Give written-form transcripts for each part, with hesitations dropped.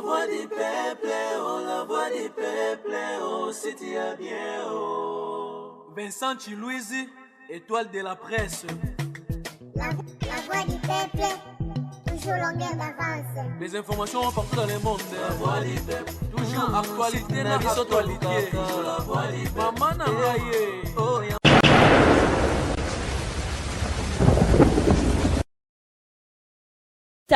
voix du peuple, oh, la voix du peuple, oh, si tu as bien, oh. Vincent Chilouizi, étoile de la presse. La voix du peuple, toujours longueur d'avance. Les informations partout dans le monde. La voix du peuple, toujours actualité na actualité. La voix du peuple, maman Nangaye. Oh,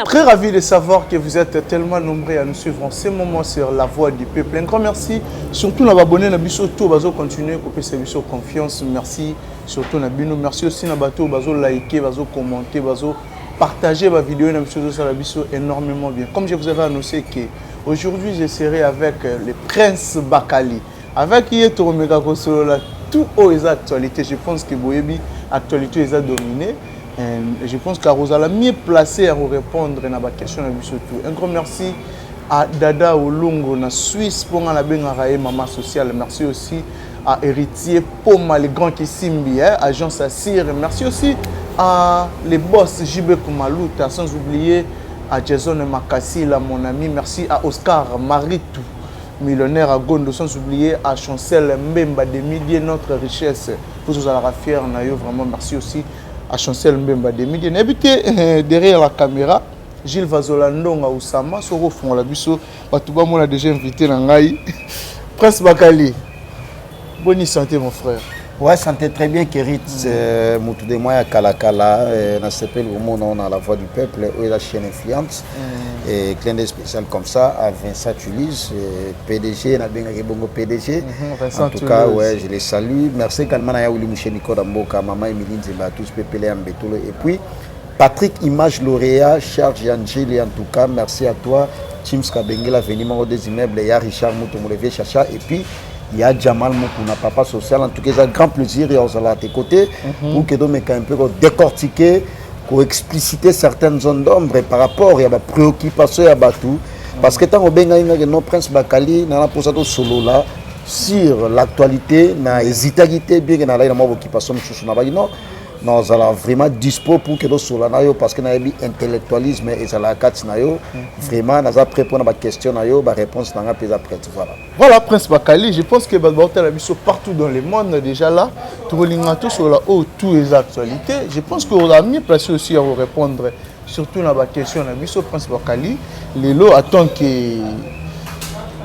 très ravi de savoir que vous êtes tellement nombreux à nous suivre en ce moment sur La Voix du Peuple. Un grand merci, surtout à abonnés à Bisso, tout bazo continuer à couper ces Bisso confiance. Merci surtout à Bino, merci aussi à bateau bazo liker, bazo commenter, bazo partager ma vidéo na Bisso énormément bien. Comme je vous avais annoncé que aujourd'hui je serai avec le Prince Bakali, avec Yeto Mega Kosolo là, tout aux actualités. Je pense que Boyebi actualité les a dominé. Je pense qu'Arosa l'a mieux placé à vous répondre à la question. Un grand merci à Dada Olongo na Suisse pour la Bengarae Maman Sociale. Merci aussi à Héritier Poma, les grands qui simbi, Agence Assir. Merci aussi à les boss JB Kumaluta, sans oublier à Jason Makassi, là, mon ami. Merci à Oscar Maritou, millionnaire à Gondo, sans oublier à Chancel Mbemba des milliers, notre richesse. Vous allez être fiers, vraiment. Merci aussi à Chancel Mbemba des milliers. N'habitez derrière la caméra, Gilles Vazolandonga Oussama, sur au fond la biso, Batouba on a déjà invité Nangaï. Prince Bakali, bonne santé mon frère. Ouais, santé très bien, Kérit. Moutou de moi à Kalakala, dans ce pays, on a La Voix du Peuple, où est la chaîne influente. Et clin d'œil spécial comme ça à Vincent Tulis, PDG, on a bien bongo PDG. En tout cas, ouais, je les salue. Merci Kalmana Yaouli Mouché Nico Damboka, Maman Emiline Zemba, tous Pépélé Ambetolo. Et puis, Patrick Image lauréat, Charles Angeli, en tout cas, merci à toi. Tim Skabengela, Venimaro des immeubles, il y a Richard Moutou Moulevé Chacha. Et puis, il y a Jamal Moukouna, papa social. En tout cas, c'est un grand plaisir et on sera à tes côtés pour que nous un peu décortiquer, pour expliciter certaines zones d'ombre par rapport à la préoccupation à Batou. Parce que tant que nos Prince Bakali, nous avons posé un solo là sur l'actualité, na hésitalité, bien que nous avons une occupation sur nous allons vraiment dispo pour que nous soyons parce que nous avons intellectualisme et ça la carte vraiment nous avons prêt pour la question la réponse nous avons prête voilà Prince Bakali, je pense que partout dans le monde déjà là tout sur la haut toutes les actualités. Je pense qu'on a mieux placé aussi à vous répondre surtout dans la question de Prince Bakali. Les lots attendent que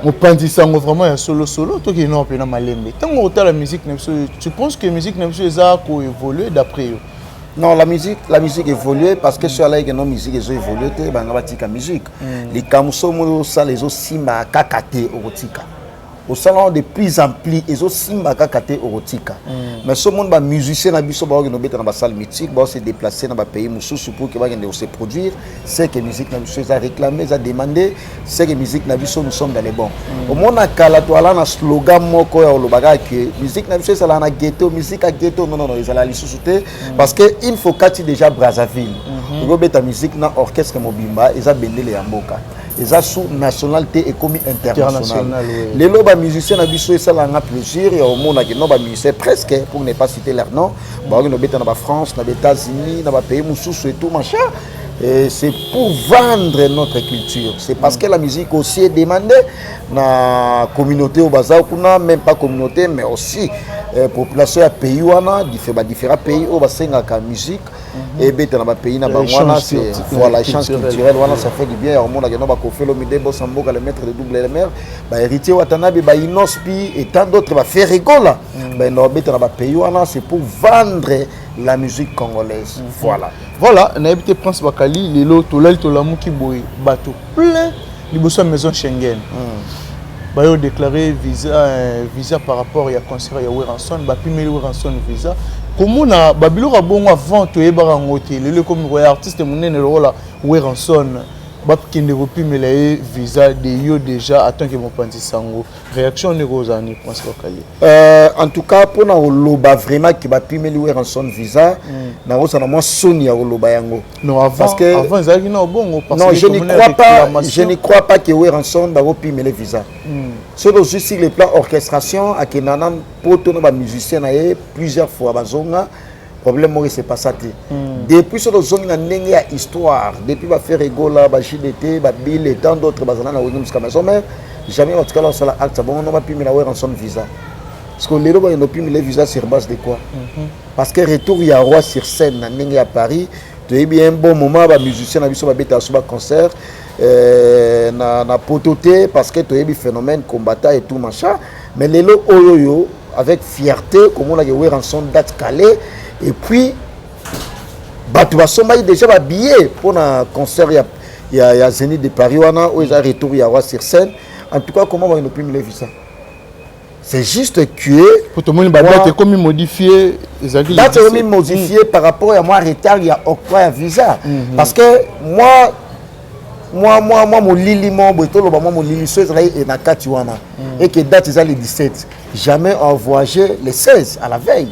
on pense vraiment solo toi qui non pas malembe tant que la musique tu penses que la musique a évolué d'après eux? Non, la musique évolue parce que sur la musique ils ont évolué la musique les kamsomo ça les aussi ma kakate orotika au salon de plus en plus ils aussi ma kakate orotika mais ce monde ba musicien na biso ba no beta na salle mythique ba se déplacer dans ba pays mususu pour que ba se produire c'est que musique na biso a réclamé a demandé c'est que musique na biso nous sommes dans les bons au monde kala to ala na slogan moko ya olobaga que musique na biso ça la na ghetto musique à ghetto non ils ala lisusuté parce que il faut kati déjà Brazzaville go beta musique na orchestre mobimba ils a bendele ya mboka ils ont sous nationalité et commis internationale. Les lobes musiciens na biso ça la plaisir et au monde qui no ba musiciens presque pour ne pas citer leur nom ba no beta na France na États-Unis na ba pays mususu et tout machin et c'est pour vendre notre culture. C'est parce que la musique aussi est demandée na communauté au bazar kuna même pas communauté mais aussi population à pays wana différents pays au basenga ka musique et beta na ba pays na bangwana c'est voilà échange culturel wana ça fait du bien au monde que no ba kofelo mide bosamboka le maître de double le maire ba héritier watanabe ba inospi et tant d'autres ba faire rigola ben no beta na ba pays wana c'est pour vendre la musique congolaise voilà na habité Prince Bakali lelo tolali tolamu ki boy bateau plein liboso maison Schengen bayo déclaré visa par rapport à concert ya Weranson ba pimeli Weranson visa comment na babilo ka bongo avant to yeba ngote lelo comme artiste monene le rôle Weranson ba kinde ko pimela visa de yo déjà attend que mon panti sango réaction ne rozani Prince Bakali en tout cas pour na loba vraiment qui ba pimeli Weranson visa na rosa na moi Sonia loba yango non avant parce que avant zaki na bongo parce non je ne crois pas que Weranson ba pimeli visa sur le plan orchestration à Kenanan pour tourner ba musicien na plusieurs fois bazonga problème moi c'est pas ça depuis ce zone na ndenge ya histoire depuis ba faire rigola ba JDT ba bill et tant d'autres bazana na wingum comme ça mais jamais en tout cas là ça la acte bon on va plus la ouais ransom visa parce que les loba ils n'ont plus les visas sur base de quoi parce que retour il y a roi sur scène na ndenge à Paris tu es bien un bon moment ba musicien na biso ba beta sur ba concert na pototé parce que tu es bien phénomène combattant et tout machin mais les lo oyoyo avec fierté comme on a eu ransom date calée et puis tu vas sommer déjà ba billet pour un concert il y a Zénith de Paris wana où ils a retour il y a roi sur scène en tout cas comment on a pu me les visa c'est juste que pour tout le monde date comme modifié date comme modifié par rapport à moi retard il y a octroi à visa parce que moi mon lili mon boitolo mon lili so Israël et na katiwana et que date ils a les 17 jamais en voyager les 16 à la veille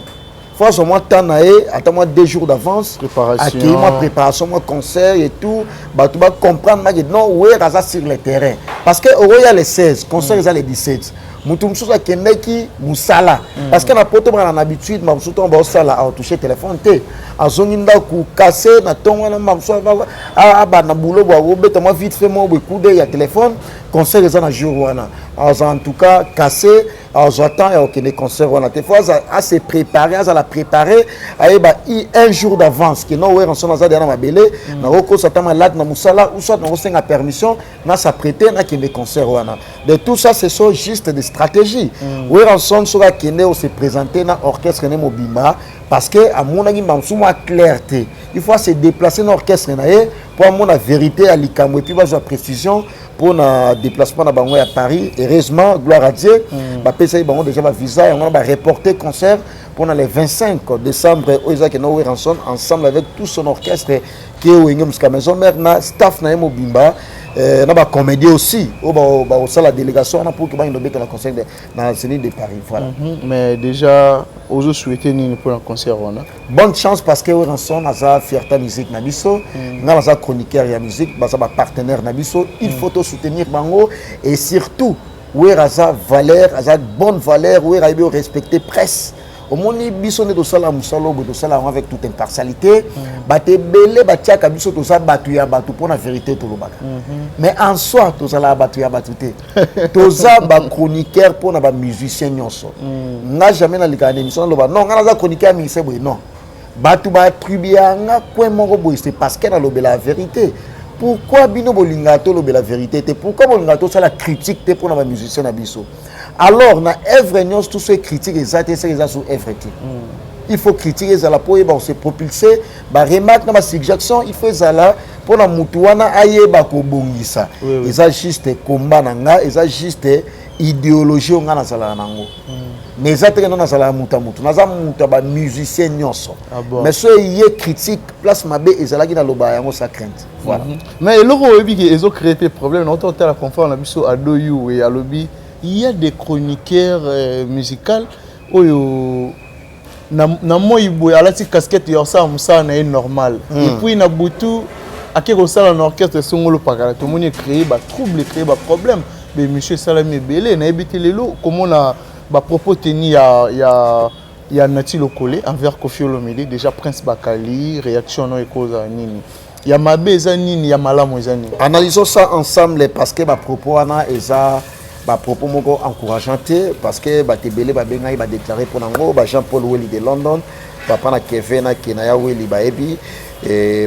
faut au moins temps attends-moi 2 jours d'avance accueillir moi préparation moi concert et tout bah tu vas comprendre non où est Raza sur le terrain parce que il y a les 16 concert ils a les 17 mutu mususu akendeki musala parce que na poto bana habitude mamusu to ba osala a toucher téléphone te azongi ndaku casser na tongo na mamusu ba na boulot ba obeta moi vite fait moi bekude ya téléphone concert eza na jour wana en tout cas casser j'attends et ok les concerts wana te fois à se préparer à la préparer ayeba un jour d'avance que non ouais on sonne za na mabele na roko s'attend malade na musala ou soit na senga permission na s'apprêter na que les concerts wana de tout ça ce sont juste des stratégies ouais on sonne sur la kene on se présenter na orchestre ne mobimba parce que à mon avis mamsou moi clarté il faut se déplacer dans orchestre na pour mon la vérité à likambo et puis besoin précision pour un déplacement à Paris. Heureusement, gloire à Dieu, déjà un visa et on va reporter concert pour les 25 décembre où Isaac et Noé Ranson ensemble avec tout son orchestre qui est au Ingem Maison Mère, staff na Mobimba, na comédie aussi, au la délégation pour que nous mettre le concert dans le Zénith de Paris. Voilà. Mais déjà, aux souhaiter ni pour un concert on a. Bonne chance parce que Ranson a sa fierté musique na biso, na sa chroniqueur ya musique, ba sa partenaire na biso, il faut soutenir bango et surtout où est sa valeur, sa bonne valeur, où est respecter presse. Au moins biso ne do sala musalo bo do sala avec toute impartialité, ba te belé ba tia ka biso to sa batu ya batu pour la vérité to lobaka. Mais en soi to sala batu ya batu te. To za ba chroniqueur pour na ba musicien nyonso. N'a jamais na likane émission loba. Non, nga za chroniqueur mi se boy non. Batu ba tribia nga ko mongo boy c'est parce que na lobela la vérité. Pourquoi bino bolingato lobe la vérité te pourquoi bolingato ça la critique te pour na musicien na biso alors na œuvre nyons tous ces critiques exactes c'est ça sur œuvre te il faut critiquer ça la pour on se propulser ba remarque na ba suggestion il faut ça là pour na mutu wana ayeba ko bongisa ça juste combat nanga ça juste idéologie nga na sala nango mais ça te na sala muta mutu na za muta ba musicien nyonso mais ce y critique place mabe ezalaki na loba yango sa crainte. Voilà. Mais le rôle qui ils ont créé des problèmes. On entend la conférence on a vu à Doyou et à Lobby. Il y a des chroniqueurs musicaux. Oyo na moi il a la casquette il ça ça na normal. Et puis na butu à qui on sala en orchestre songolo pakala tout le monde créé ba trouble créé ba problème. Mais monsieur Salami Belé na habité les lots comment on a ba propos tenu il y a Nati Lokole envers Kofi Olomide déjà Prince Bakali réaction non et cause à nini. Il y a ma bézanine, il y a malamu zani. Analysons ça ensemble parce que ma propos ana eza ba propos moko encourageant parce que ba tebele ba benga ba déclarer pour nango ba Jean-Paul Welly de London ba pana Kevin na Kenaya Welly ba ebi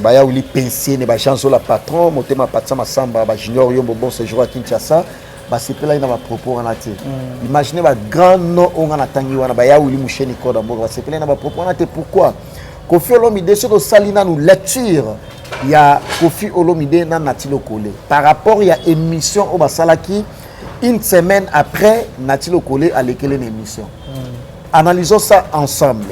ba ya Welly penser ne ba chanso la patron motema patsa masamba ba junior yombo bon séjour à Kinshasa ba sepela ina ba propos ana te. Imaginez ba grand nom on a tangi wana ba ya Welly musheni koda mbo ba sepela ina ba propos ana te pourquoi Kofi Olomide sur le salina nous lecture il y a Kofi Olomide na Nati Lokole par rapport il y a émission au Basalaki une semaine après Nati Lokole a léqué une émission analysons ça ensemble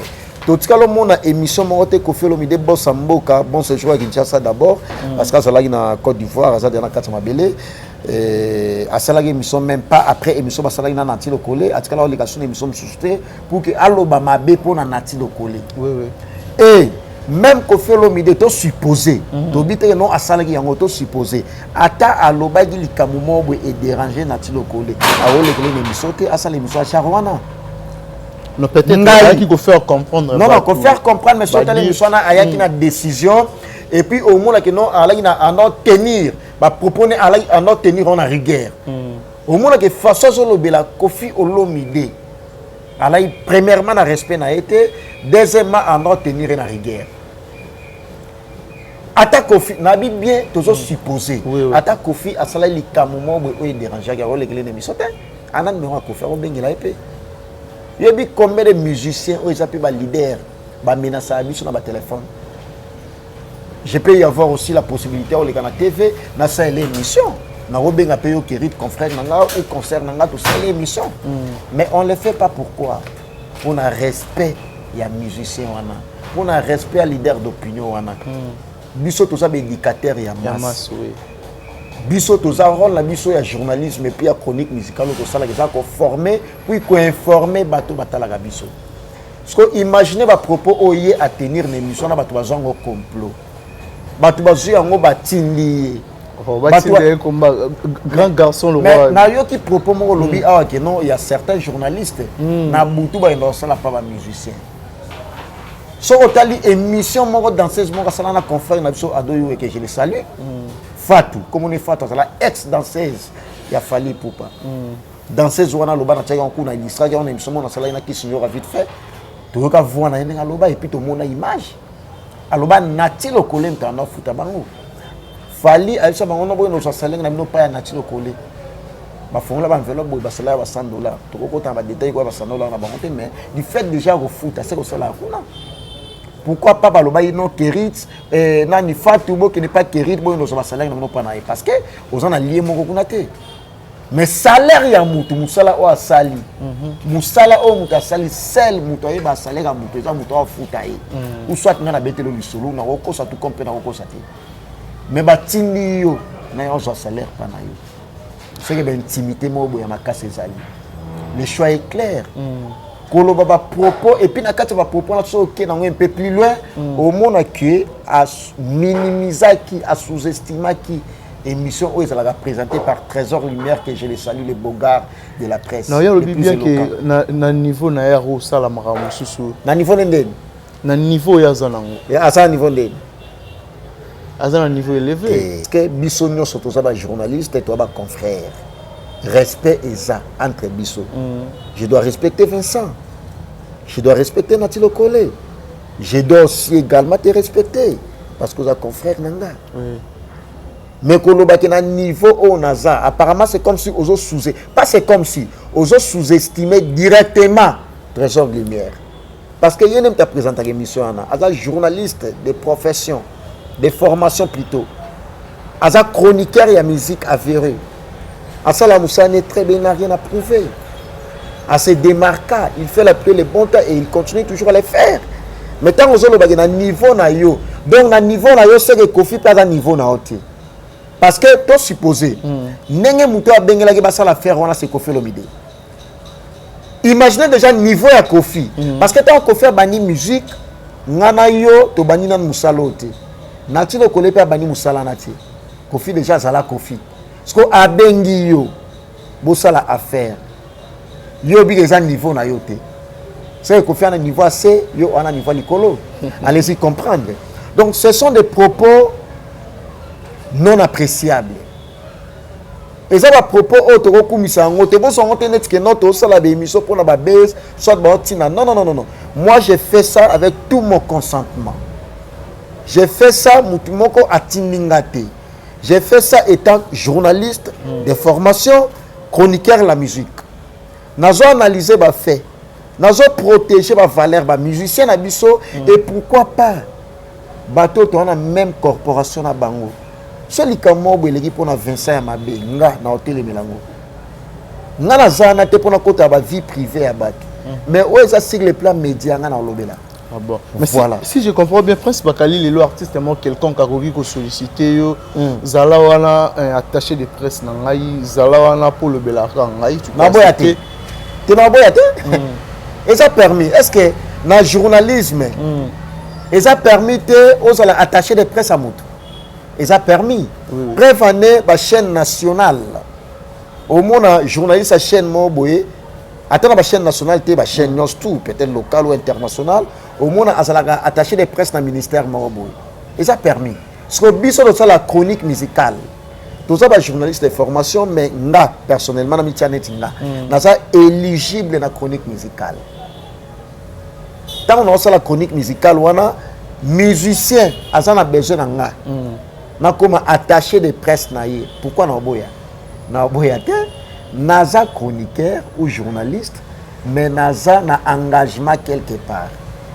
tout cas le monde a émission monté Kofi Olomide boss Mboka bon séjour à Kinshasa d'abord parce que ça là na Côte d'Ivoire ça dans Katama Belé à ça là émission même pas après émission Basalaki na Nati Lokole à tout cas la obligation émission suscité pour que Aloba Mabe pour na Nati Lokole oui et même Kofi Olomide to supposé to bite non asalaki yango to supposé ata alobaki likamumo bo et déranger Nati Lokole a ole kele émission te asala émission a Charwana Non, peut-être qu'il faut faire comprendre. Non, il faut faire comprendre, mais surtout l'émission a une décision. Et puis au moins, il y a un tenir. Proposer un tenir en rigueur. Au moins, que façon de la Kofi Olomide. Alors, premièrement, le respect n'a été. Deuxièmement, en tenir en rigueur. Attaque Kofi, n'a bien toujours supposé. Attaque Kofi, à cela, il y a un moment où il dérange. Il y a un émission. Il y a un numéro à Kofi, il y a un peu. Il y a combien de musiciens qui ont été leaders, qui menacent sur le téléphone. Je peux y avoir aussi la possibilité de regarder la TV, dans cette émission. Nous avons bien payé au confrère ou concert, tout ça, l'émission. Mais on ne le fait pas pourquoi? Pour un respect, il y a musiciens, pour un respect à leader d'opinion. Biso tous les éducateurs, il y a masse. Biso tous les rôles, la biso il y a journalisme et puis il y a chronique musicale, tout ça, qui sont formés, puis qui informer bateau batala biso. Parce que imaginez à propos oye à tenir une émission, na bateau bazang au complot. Bateau bazou yango batindi. Grand garçon le roi. Mais na qui propos mon lobby que non, il y a certains journalistes na butu ba indossa la pas musicien. So otali émission mon danseuse mon sala na confrère na biso adoyo et que je le salue. Fatou, comme on est Fatou, c'est la ex-danseuse. Il a fallu pour pas. Danseuse, on a le bas, on a une histoire, on a une émission, on a cela, qui signore vite fait. Tu veux voir un loba et puis tout le monde a image. Alors, nati le collé, tu as un foot à bango. Fali, à ça, on a besoin de salaire, on n'a pas nati le collé. Ma fond là, enveloppe, il va salaire à $100. Tu vois, quand on va détailler, il va $100, on a monté, mais du fait déjà au foot, c'est que ça là. Pourquoi pas le bail non kérit nani Fatou qui n'est pas kérit bon nous salaire non pas naï parce que aux en alliés mon kokunate mais salaire ya mutu musala o asali musala o muta sali sel mutu e ba salaire mutu za mutu o futaye ou soit na betelo lisolo na oko sa tout comprendre oko sa te mais ba tindi yo na yo so salaire pas na yo c'est que ben intimité mo boya makase zali le choix est clair. Kolo baba propos et puis na kati ba propos na so ok na un peu plus loin au monde que à minimiser qui à sous-estimer qui émission où ils allaient présenter par Trésor Lumière que je les salue les beaux gars de la presse. Non, il y a le bien que na niveau na ya ro sala maramu susu. Na niveau ndeni. Na niveau ya zanango. Ya ça niveau ndeni. À un niveau élevé. Parce que bisonio surtout ça ba journaliste et toi ba confrère. Respect et ça entre biso. Je dois respecter Vincent. Je dois respecter Natilo Kole. Je dois aussi également te respecter. Parce que vous êtes confrère Nanga. Mais quand on est à un niveau où on a ça, apparemment c'est comme si on sous-estimé. Pas c'est comme si on sous-estimé directement Trésor Lumière. Parce que je n'aime pas présenter l'émission. As un journaliste de profession, de formation plutôt. As un chroniqueur et la musique avérée. Asala Moussa n'est très bien, n'a rien à prouver. À se démarquer, il fait le bon temps et il continue toujours à le faire. Mais tant que vous avez un niveau, donc un niveau, c'est que Kofi pas un niveau. Parce que, tu supposé, n'engé moutou a bengé la ça la faire, on a ce Kofi l'omide. Imaginez déjà le niveau à Kofi. Parce que tant que Kofi a banni musique, n'ana yo, to banni nan Moussa l'autre. Nati le collé pas banni Moussa la nati. Kofi déjà, ça la Kofi. Parce que a bengi yo bossa la affaire yo bi des niveau na yo te c'est que faire un niveau assez yo on a niveau likolo allez-y comprendre donc ce sont des propos non appréciables et ça va propos auto rekumisa ngote bo son ngote net que notre ça la émission pour la base soit ba tina non moi j'ai fait ça avec tout mon consentement j'ai fait ça mutu moko atiningate. J'ai fait ça étant journaliste de formation, chroniqueur de la musique. Nous avons analysé les faits. Nous avons protégé les valeurs des musiciens et pourquoi pas bateau dans la même corporation à Bango. C'est le cas où il pour Vincent Yamabé, na hôtel Melango. Nga na zana te pour na côté de vie privée à Bat. Mais où est-ce sur le plan média nga na lobela. Ah bon. Mais voilà. Si je comprends bien, Prince Bakali, le artiste est quelqu'un qui a sollicité, Zala wana attaché de presse nangai, Zala wana pour le Belaka nangai. Tu n'as pas été. Tu n'as pas été. Et ça permis. Est-ce que dans le journalisme, et ça permis aux attachés de presse à Moutou. Et ça permis. Bref année, la chaîne nationale. Au moins, journaliste à chaîne Moboye. Attends la chaîne nationale, la chaîne tout, peut-être locale ou internationale, au moins attaché des presse dans le ministère Maraboui. Et ça a permis. Parce que biso de ça la chronique musicale. Tout ça, journaliste de formation, mais nga personnellement, na ça éligible dans la chronique musicale. Tant on a la chronique musicale, on a musicien, on a besoin de nga. Na comme attaché de presse naïe. Pourquoi na boya? Na boya te, naza chroniqueur ou journaliste, mais naza na engagement quelque part.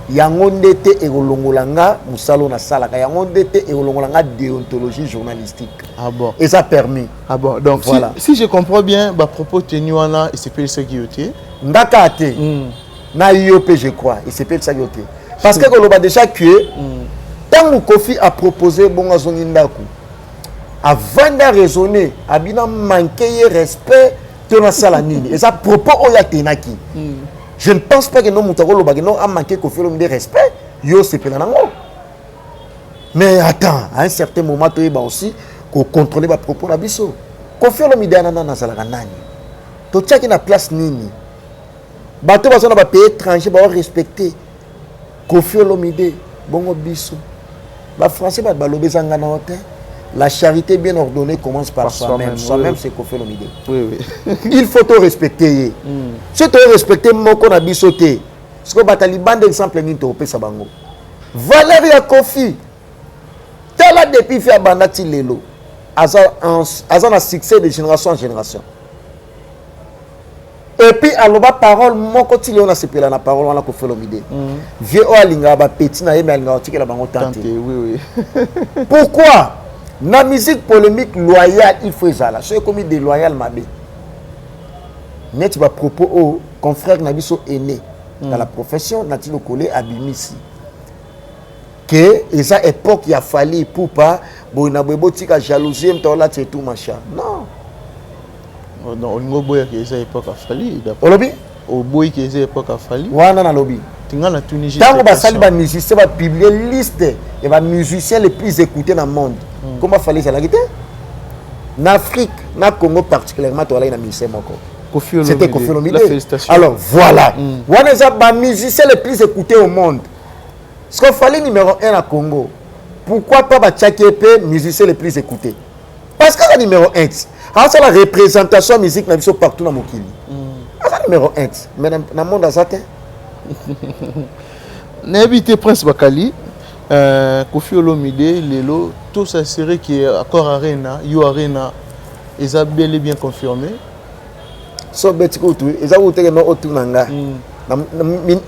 Yango ndete ekolongolanga musalo na salaka, yango ndete ekolongolanga déontologie journalistique. Ah bon. Et ça a permis. Ah bon. Donc voilà. Si je comprends bien, bah propos tenu wana, il s'appelle ça qui était. Ndaka ate. Na IOP je crois, il s'appelle ça qui était. Parce que on a déjà que tant que Kofi a proposé bon azongi ndaku, avant de raisonner, abina manquer respect de la salanine. Et ça propos oya tenaki. Je ne pense pas que nos moutagolo bagino a manqué Kofi Olomide de respect. Yo c'est penanango. Mais attends, à un certain moment tu es aussi qu'on contrôle les propos na biso. Kofi Olomide anana na salaka nani. To tchaki na place nini. Bato bazona ba pays étranger ba respecter Kofi Olomide bongo biso. Ba français ba lobezanga na hôtel. La charité bien ordonnée commence par soi-même. Soi-même, c'est Kofi Olomide. Oui. Il faut te respecter. Si tu respectes mon qu'on a bisoté, ce que tu as liban d'exemple, tu as fait bango. Valérie Kofi, tel a depuis fait Bandati Lelo, un succès de génération en génération. Et puis, à la parole, mon côté, on a séparé la parole, on a Kofi Olomide. Vieux Oalinga, petit, na yéme alinga, otika la bango tante. Oui. Pourquoi? La musique polémique loyale, il faut ça là. C'est comme des loyales mabé. Net va propos au confrère Nabiso aîné dans la profession, Natilo Kolé Abimisi. Que et ça époque il a fallu pour pas bon na bebo tika jalousie m'tola c'est tout machin. Non. Non, on boya que ça époque a fallu. Olobi? Au boy que ça époque a fallu. Wana na lobi. Tinga na Tunisie. Tant que basali ba musicien va publier liste et va musiciens les plus écoutés dans le monde. Comment fallait ça la guitare? En Afrique, na Congo particulièrement, tu as un musicien encore. C'était Kofi Olomide. Alors voilà. On est les musiciens les plus écoutés au monde. Ce qu'il fallait numéro 1 à Congo. Pourquoi pas Tchaképe, musiciens les plus écoutés? Parce que c'est numéro 1. C'est la représentation de la musique partout dans le monde. C'est numéro 1. Mais dans le monde, c'est N'habitez Prince Bakali. Kofi Olomide, Lelo, tout ça serait qui est accord Arena, Yo Arena, ils ont bel et bien confirmé. So betiko tu, ils ont été no otunanga.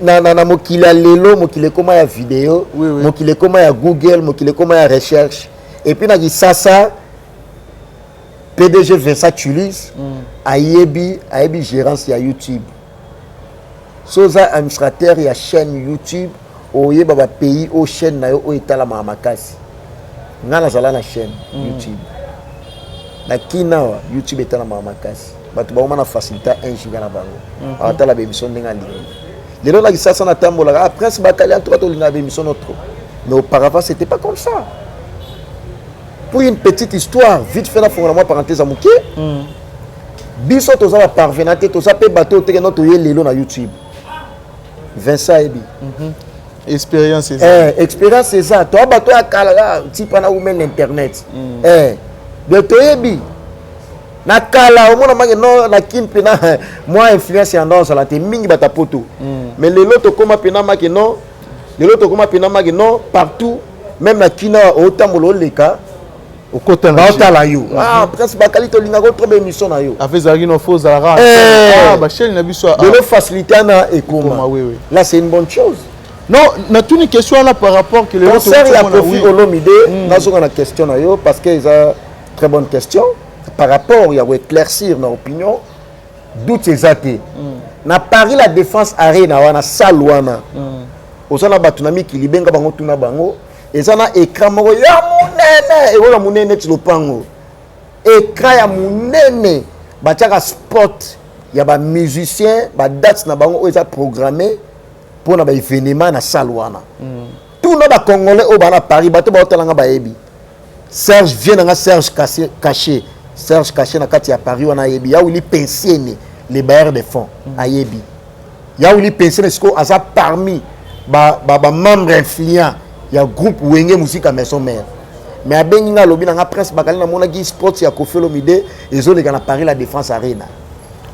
Na mokila Lelo, mokile koma ya vidéo, mokile koma ya Google, mokile koma ya recherche. Et puis na Gisasa PDG Vincent Tulis, ayebi gérance ya YouTube. Soza administrateur ya chaîne YouTube. Oye baba pays au chaîne na yo o etala mamakasi ngana zala na chaîne YouTube na kina YouTube etala mamakasi batu ba na facilité un giga na bango atala be émission ndinga lingi lelo la kisasa na tambola après ce Bakali entre to linga be émission notre mais auparavant c'était pas comme ça. Pour une petite histoire vite fait la fondamentalement parenthèse à muké biso toza ba parvenante toza pe bateau te notre lelo na YouTube Vincent Ebi expérience c'est ça. Expérience c'est ça. Toi bateau à kala type na women internet. De toyebi na kala au mona mange no na kimpe na moi influence en dans la te mingi bata poto. Mais les loto koma pena make non. Les loto koma pena make non partout même na kina otambolo leka au côté la yo. Ah presque Bakali to linga ko trop émission na yo. Avec Zarino faux Zara. Ah ba chaîne na biso. De le faciliter na ekoma. Oui. Là c'est une bonne chose. Non, on a une question là par rapport que les autres. Il y a Kofi Olomide, nous avons une question parce que c'est une très bonne question. Par rapport, il y a éclaircir nos opinions. D'où c'est athées. Na Paris la défense arena, on a Salouana. On a batunami qui libenga bango tuna bango. Et ça na écran mo ya munene et wala munene tilopango. Écran ya munene, batiaka spot, il y a ba musiciens, ba dates na bango ils a programmé. Pour na ba événement na Salouana. Tout na ba congolais au bana Paris bato ba hotelanga ba yebi. Serge vient na Serge caché. Serge caché na kati ya Paris wana yebi. Ya uli pensiene. les bailleurs de fonds ayebi ya uli penser est-ce que asa parmi ba membre influent ya groupe Wenge musique à maison mère mais abengi nga lobi na presse bakali na mona gi sports ya Koffi Olomide ezo leka na Paris la Défense Arena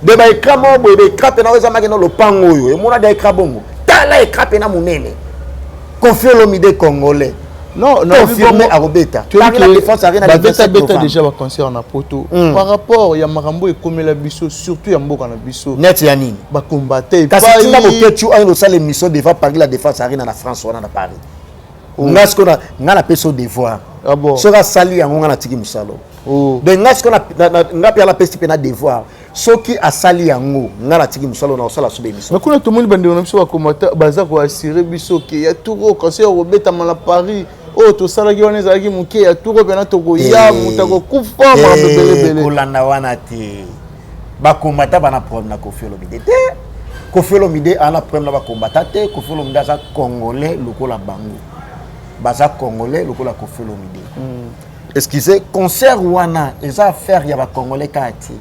de ba écran mo boy écran pe na weza makeno lopango oyo e mona da écran bongo tala écran pe na munene Koffi Olomide congolais non confirmé à Robeta Paris la Défense Arena la beta déjà va concert na poto par rapport ya marambo e comme la biso surtout ya mboka na biso net ya nini ba combattre kasi tinga boketu ano sala émission devant Paris la Défense Arena na France wana na Paris ngasko na ngala peso devoir ah bon sera sali yango ngana tiki musalo donc ngasko na ngapi ala pesi pena devoir soki asali yango ngala tiki musalo na osala sobe émission mais kuna tout le monde bande na biso ba combattre baza ko assurer biso ke ya tout concert Robeta na Paris oh to sala ki wana zaki muke ya tout pena to ko ya mutako kufa ma bebele kolanda wana te ba combattre bana problème na Koffi Olomide te Koffi Olomide ana problème na ba combattre te Koffi Olomide asa congolais lokola bango baza congolais lokola Koffi Olomide excusez concert wana eza affaire ya ba congolais kati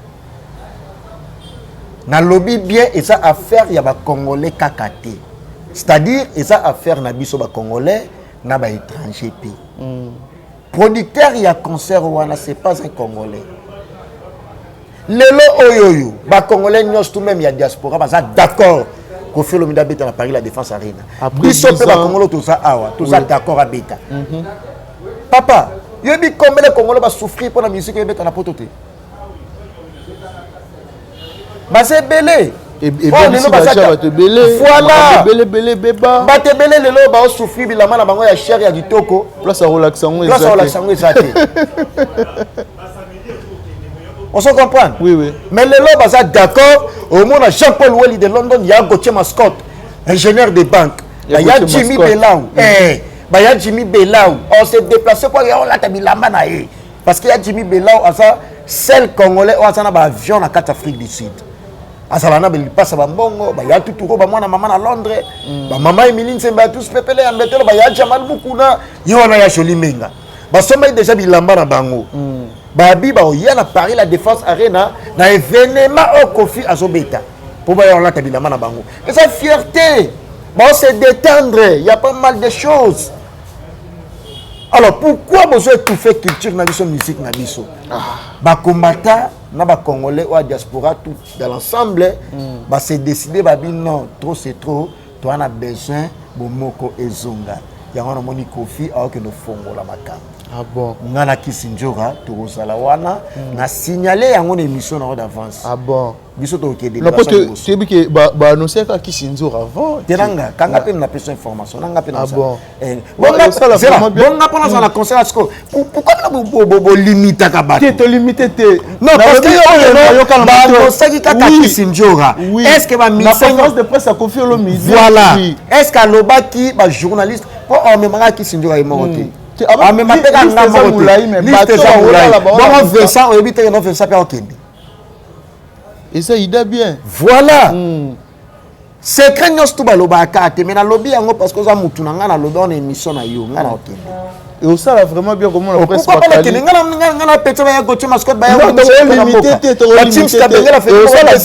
na lobby bien eza affaire ya ba congolais kakate c'est-à-dire eza affaire na biso ba congolais na ba étranger pe producteur ya concert wana c'est pas un congolais lelo oyoyo ba congolais nyos tout même ya diaspora baza d'accord Koffi Olomide beta na Paris la Défense Arena biso pe ba congolais toza awa toza d'accord à beta papa yebi combien de congolais ba souffrir pour la musique beta na poto te ba c'est belé et voilà belé beba ba te belé lelo ba souffrir bilama na bango ya cher ya ditoko place à relaxango exacté on se comprend oui mais lelo baza d'accord au monde Jean-Paul Welly de London il y a Gauthier Mascot ingénieur de banque il y a Jimmy Belau il y a Jimmy Belau on s'est déplacé quoi on l'a tabilamba na e parce qu'il y a Jimmy Belau asa seul congolais on a ba avion na carte Afrique du Sud asa na beli passe ba mbongo ba ya tutuko ba mwana mama na Londres ba mama Emily Nsemba tous pepele ya mbetelo ba ya Jamal Mukuna yo na ya Sholimenga ba soma déjà bilamba na bango babi ba oya na Paris la Défense Arena na événement au Koffi azobeta pour ba on la tabilamba na bango et ça fierté bon c'est détendre il y a pas mal de choses alors pourquoi besoin étouffer culture na biso musique na biso ba combattant na ba congolais ou diaspora tout dans l'ensemble ba se décider ba bi non trop c'est trop toi on a besoin bomoko ezonga ya wana moni Koffi alors que no fongo la makamba ah bon ngana kisinjora tozala wana na signaler yango na émission na d'avance ah bon biso to okede la pote tu dis que ba annoncer ka kisinjora avant tenanga kanga pe na personne information nanga pe na ah bon bon ngapona ça la concert asko pourquoi bo limiter ka bato te limiter te non parce que yo ba annoncer ki kaka kisinjora est-ce que ba la conférence de presse à Koffi Olomide voilà est-ce que lobaki ba journaliste pour on me manga kisinjora emote ah mais maintenant quand on a liste ça bon Vincent on évite non Vincent pas okende et ça il est bien voilà c'est quand nous tout baloba kate mais na lobby yango parce que ça mutu na ngana lobby on émission na yo ngana okende et au ça vraiment bien comment la presse pas la kene ngana petit ba ya Gauthier Mascot ba ya limité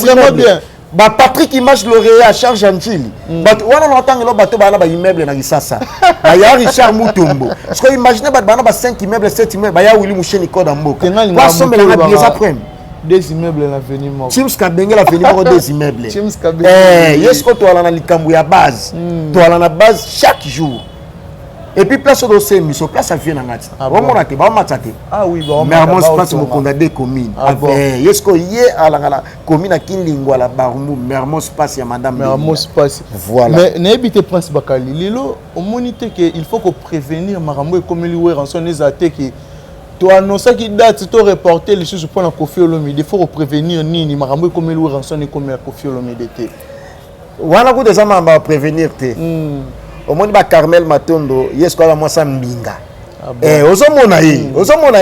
vraiment bien ba Patrick Image lauréat Charles Gentili bato wana na tangelo bato bana ba immeuble na Kisasa ba ya Richard Mutombo parce que imaginez bato bana ba 5 immeubles 7 immeubles ba ya Willy Musheni Koda Mboka kwa sombe la biesa prem des immeubles l'avenir mort Chims Kabenge l'avenir mort des immeubles Chims Kabenge yesko to ala na likambu ya base to ala na base chaque jour et puis place au dossier mission place à vie na ngati on mona te ba matsate ah oui ba mais moi place mo condamné commune yesko ye ala ngala commune à Kinlingwa la Barumbu Mermoz passe ya madame Mermoz passe voilà mais n'habite prince Bakali lilo au monité que il faut que prévenir marambo comme lui rançon les attaques que tu annonces qui date tu reporter les choses pour la Koffi Olomide il faut prévenir nini marambo comme lui rançon comme la Koffi Olomide te voilà ko des hommes va prévenir te au monde ba Carmel Matondo yesko la moi ça mbinga ozomona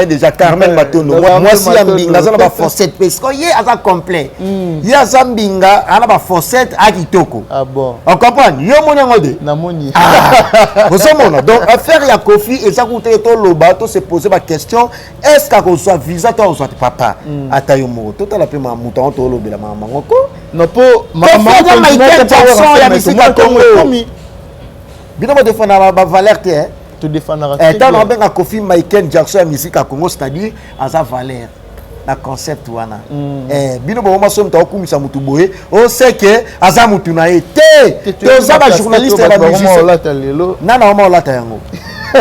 ye déjà Carmen Batondo moi si ambinga za ba fossette parce que ye aza complet ye aza mbinga ana ba fossette a kitoko bon on comprend yo mona ngode na moni ozomona donc affaire ya Kofi et ça coûte to loba to se poser ba question est-ce que soit visa to soit papa ata yo mo to la pe ma muto to lobela mama ngoko non po mama Michael Jackson ya misika Congo bino mo défendre ba valeur te to défendre et tant on benga Kofi Michael Jackson ya misika Congo c'est-à-dire asa valeur la concept wana bino bo maso mta okumisa mutu boye on sait que asa mutu na été te za ba journaliste ba musicien nana on la ta yango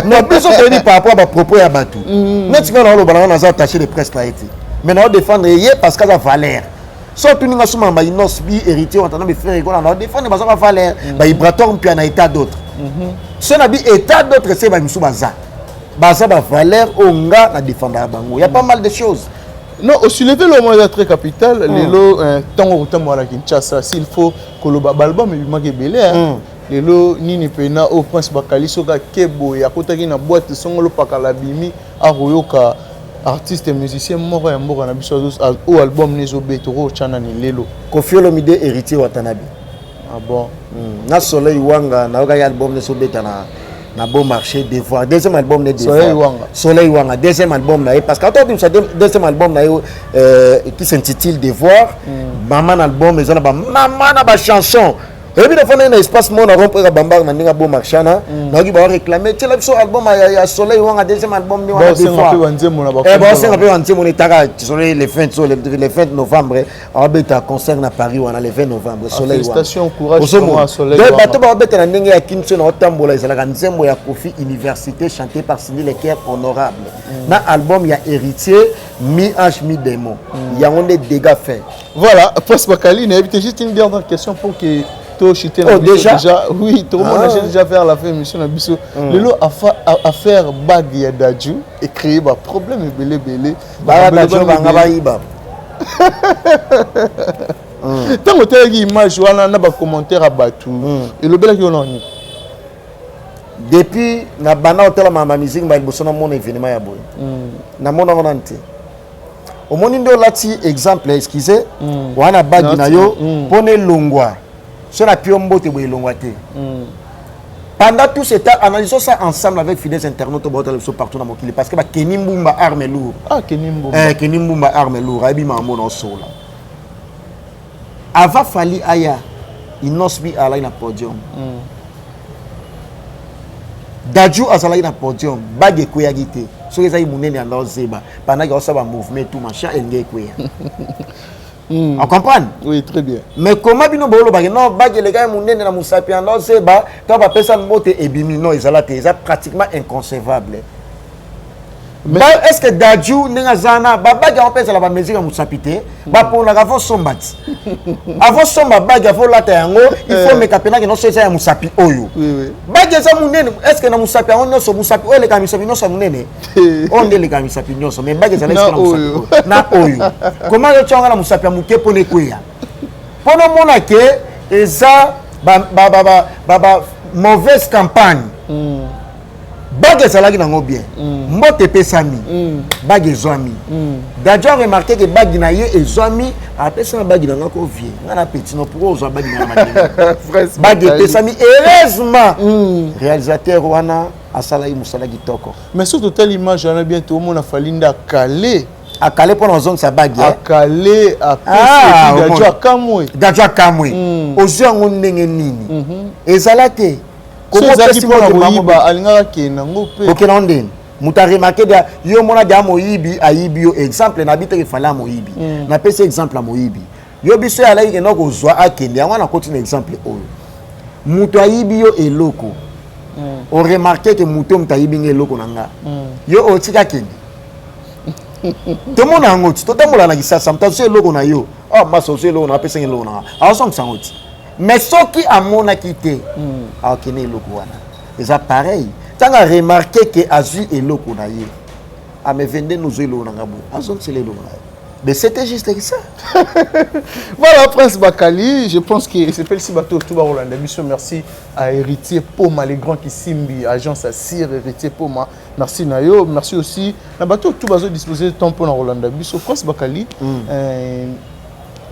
non biso te dit par rapport à propos ya batu net nga na lo na za attaché de presse pa été mais na défendre ye parce que ça valeur surtout ninga suma ba inosbi héritier on entend mes frères et on défendre ba ça valeur ba vibratoire puis na état d'autre ce na bi état d'autre c'est ba misu baza baza ba valeur onga na défendre bango il y a pas mal de choses. Non, au soulever le moment très capital, lelo tango kutamo la Kinshasa, s'il faut que le album il manque belé lelo nini pena au prince Bakali soka kebo ya kotaki na boîte songolo pakala bimi a royoka artiste musicien moko ya mboka na biso au album nezo betoro chana ni lelo Koffi Olomide héritier Watanabe. Ah bon na Soleil Wanga na oka album nezo betana na bon marché devoir deuxième album de Soleil Wanga deuxième album là parce que quand on dit deuxième album là qui s'intitule Devoir maman album mais on a maman na ba chanson et puis de un espace mon a rompre bambar na ninga bon marché na qui va réclamer tu l'as album ya Soleil Wanga deuxième album ni Wanga Devoir bon c'est un peu anti mon état Soleil les fins de novembre on beta concert na Paris on a le 20 novembre Soleil Wanga félicitations courage pour Soleil Wanga bato ba beta na ndenge ya Kimso na otambola ezala ka nzembo ya Kofi Université chanté par Cindy Lecker honorable na album ya héritier mi-âge mi-démon il y a on des dégâts faits voilà Prince Bakali n'a évité juste une dernière question pour que déjà oui tout le monde a déjà fait la fin émission na biso lelo affaire bag ya Dadju et créer ba problème belé ba Dadju banga ba iba tango teki image wana na ba commentaire abatu et le bela ki onani depuis na bana hotel mama musique ba liboso na mon événement ya boy na mona on ante au moni ndo lati exemple excusez wana bag na yo pone longwa sur la piombo te boy longwa te pendant tout ce temps analysons ça ensemble avec fidèles internautes partout dans mon pays parce que ba Kenimbumba arme lourd Kenimbumba arme lourd abi mambo no sola Ava Fali aya inosbi ala na podium Dadju azala na podium bage koya gite so ezai munene ando zeba pendant que ça va mouvement tout machin engé koya on comprend oui très bien mais comment bino bolo bage non bage les gars munene na musapi ando zeba to ba pesa mbote ebimi non ezala te eza pratiquement inconcevable. Mais est-ce que Dadju ninga zana ba bage on pesa la ba musique ya musapite ba pour la avant sombati avant somba bage avant la yango il faut me kapena que non c'est ya musapi oyo bage za munene est-ce que na musapi on so musapi oyo le kamisapi no so munene on de le kamisapi no so mais bage za na musapi na oyo comment le changa na musapi muke pone kweya pono mona ke eza ba mauvaise campagne Bag ezalaki nango bien mbote pesami bag ezwami Dadju a remarqué que bag na ye ezwami apesa bag na ngako vie ngana petit no pour ozwa bag na madame bag pesami heureusement réalisateur wana asala yi musala kitoko mais surtout telle image on a bien tout le monde a fallu calé a calé pour nos sa bag a calé a Dadju akamwe ozwa ngo ndenge nini ezalate comment est-ce que alinga kena ngope okena ndeni muta remarqué da yo mona da moyibi ayibi yo exemple na bité fala moyibi na pese exemple à moyibi yo biso ala yike noko zwa akende yango na continue exemple oyo muto ayibi yo eloko on remarqué que muto mutayibi eloko nanga yo otika kende to mona ngoti to tamola na kisasa mtazo eloko na yo maso eloko na pese eloko na awasong sangoti mais ce qui a mon acquitté a okene eloko wana eza pareil tanga remarqué que azu eloko na ye a me vende nous eloko na ngabo azon c'est eloko na Mais c'était juste ça. Voilà, Prince Bakali, je pense que c'est Pelsi Bato Touba Rolanda. Merci à Héritier Poma, les grands qui simbi, agence à Cire, Héritier Poma. Merci Nayo, merci aussi. Na Bato Touba zo disposé de temps pour Rolanda. Biso Prince Bakali,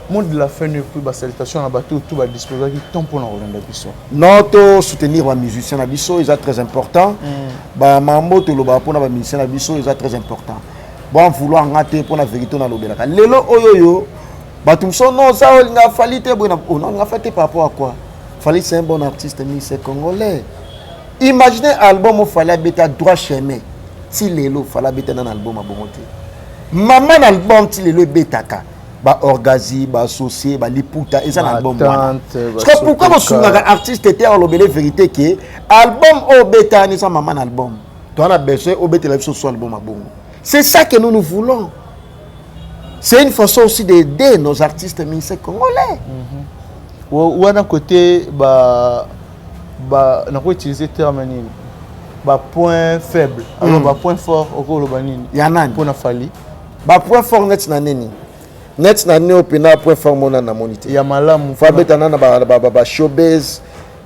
monde de la fin de plus salutation na Bato Touba disposé de temps pour Rolanda Biso. Notre soutenir les musiciens na biso, c'est très important. Ba mambo to loba pour les musiciens na biso, c'est très important. Bon vouloir ngater pour la vérité na lobelaka lelo oyoyo batumso non ça on a fallu te bon on a fait par rapport à quoi fallait c'est un bon artiste c'est congolais imaginez album fallait beta droit chemin ti lelo fallait beta dans album a bonté maman album ti lelo betaka ba orgazi ba associé ba liputa et ça album parce que pourquoi vous souvenez artiste était en lobelé vérité que album au beta ni ça maman album toi on a besoin au beta la sur album a bon. C'est ça que nous voulons. C'est une façon aussi d'aider nos artistes musiciens congolais. Ou d'un côté, on peut utiliser le terme point faible. Alors, point fort, il y en a. Pour Nafali. Point fort, net naneni. Net naneni, point fort, mon anamonité. Il y a malam. Fabet anana showbiz.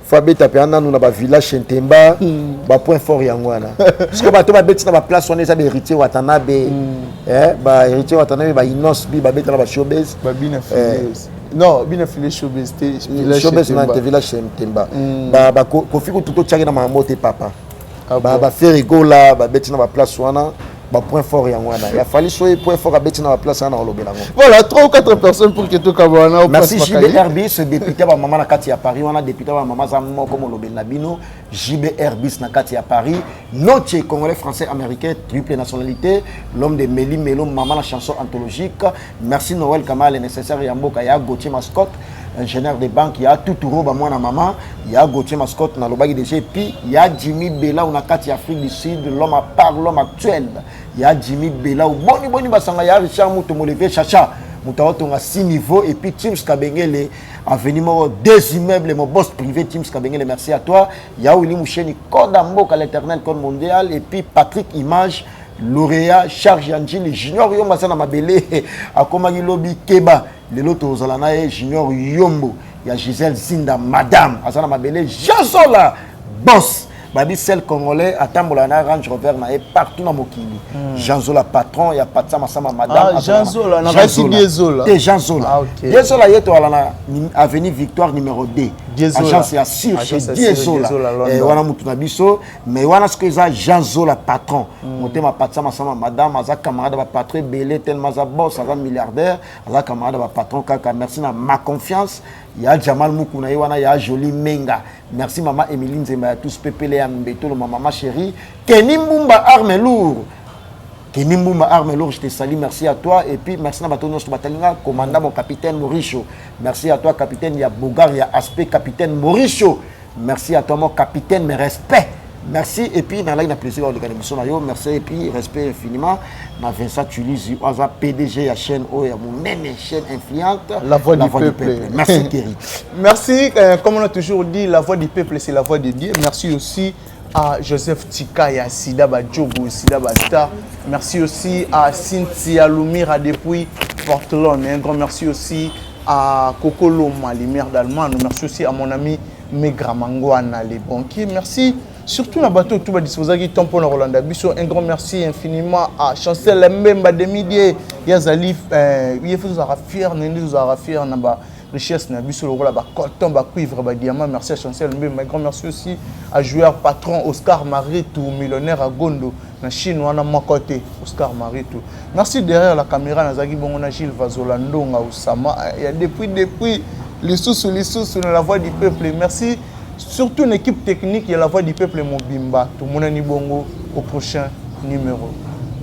Fabet apiana nous na ba village Chentemba ba point fort yangwana parce que ba to ba beti na ba place on est ça héritier Watanabe ba héritier Watanabe ba Inos bi ba beti na ba showbiz ba bina non bina filé showbiz showbiz na te village Chentemba ba ko fiku tout tchaki na mamote papa ba faire rigola ba beti na ba place wana ba point fort yangwana il a fallu soyer point fort à beti na ba place na olobelango. Voilà 3 ou 4 personnes pour que tout kabana. Merci JBR ce député ba maman na kati ya Paris on a député ba maman za mo comme olobela bino JBR bis na kati ya Paris notre congolais français américain triple nationalité l'homme de Meli Melo maman la chanson anthologique merci Noël Kamal nécessaire ya mboka ya Gauthier Mascotte ingénieur de banque ya Tuturo ba mwana maman ya Gauthier Mascotte na lobaki déjà puis ya Jimmy Bella on a kati Afrique du Sud l'homme à part l'homme actuel ya Jimmy Bella boni basanga ya Richard Muto Molevé Chacha Mutaoto a 6 niveaux et puis Teams Kabengele a venu deux immeubles mon boss privé Teams Kabengele merci à toi ya Willy Moucheni code Mboka l'éternel code mondial et puis Patrick Image lauréat Charles Angeli junior yo masana mabele akomaki lobby Keba lelo tozala na junior Yombo ya Gisèle Zinda madame asana mabele Jansola boss babi celle congolais atambola na Range Rover na partout na mokili Janzola patron ya patsa masama madame Janzola na rasi Diezola Janzola Diezola yeto ala na avenue Victoire numéro 2 agence ya sur chez Diezola wana mutu na biso mais wana ce que ça Janzola patron motema patsa masama madame aza camarade ba patron belé tellement za boss aza milliardaire aza camarade ba patron kaka merci na ma confiance ya Jamal Mukuna wana ya Jolie Menga merci maman Emeline Nzemba ya tous pepele ya mbetolo maman chérie Kenny Mbumba arme lourd je te salue merci à toi et puis merci na batono sur batalinga commandant mon capitaine Mauricio merci à toi capitaine ya Bogar ya aspect capitaine Mauricio merci à toi mon capitaine mes respects merci et puis dans la plaisir de l'émission merci et puis respect infiniment na Vincent Tulizi oza PDG ya chaîne O ya mon même chaîne influente la voix du peuple. Merci Thierry. Merci comme on a toujours dit la voix du peuple c'est la voix de Dieu. Merci aussi à Joseph Tika et à Sida Badjogo, Sida Basta. Merci aussi à Cynthia Lumira depuis Portland. Un grand merci aussi à Coco Loma, les maires d'Allemagne. Merci aussi à mon ami Megra Mangwana, les banquiers. Merci surtout à bateau tout va disposer qui temps pour le Rolanda Bisso. Un grand merci infiniment à Chancel Mbemba de midi. Yazali, il faut fier, nous avons fier naba richesse na biso le rôle ba coton ba cuivre ba diamant. Merci à Chancel Mbemba. Un grand merci aussi à joueur patron Oscar Maritou, millionnaire à Gondo na Chine wana côté Oscar Maritou. Merci derrière la caméra Nazaki Bongona Gilles Vazolando nga Osama. Il y a depuis les sous dans la voix du peuple. Merci. Surtout une équipe technique, il y a la voix du peuple Mobimba. Tout le monde est bongo au prochain numéro.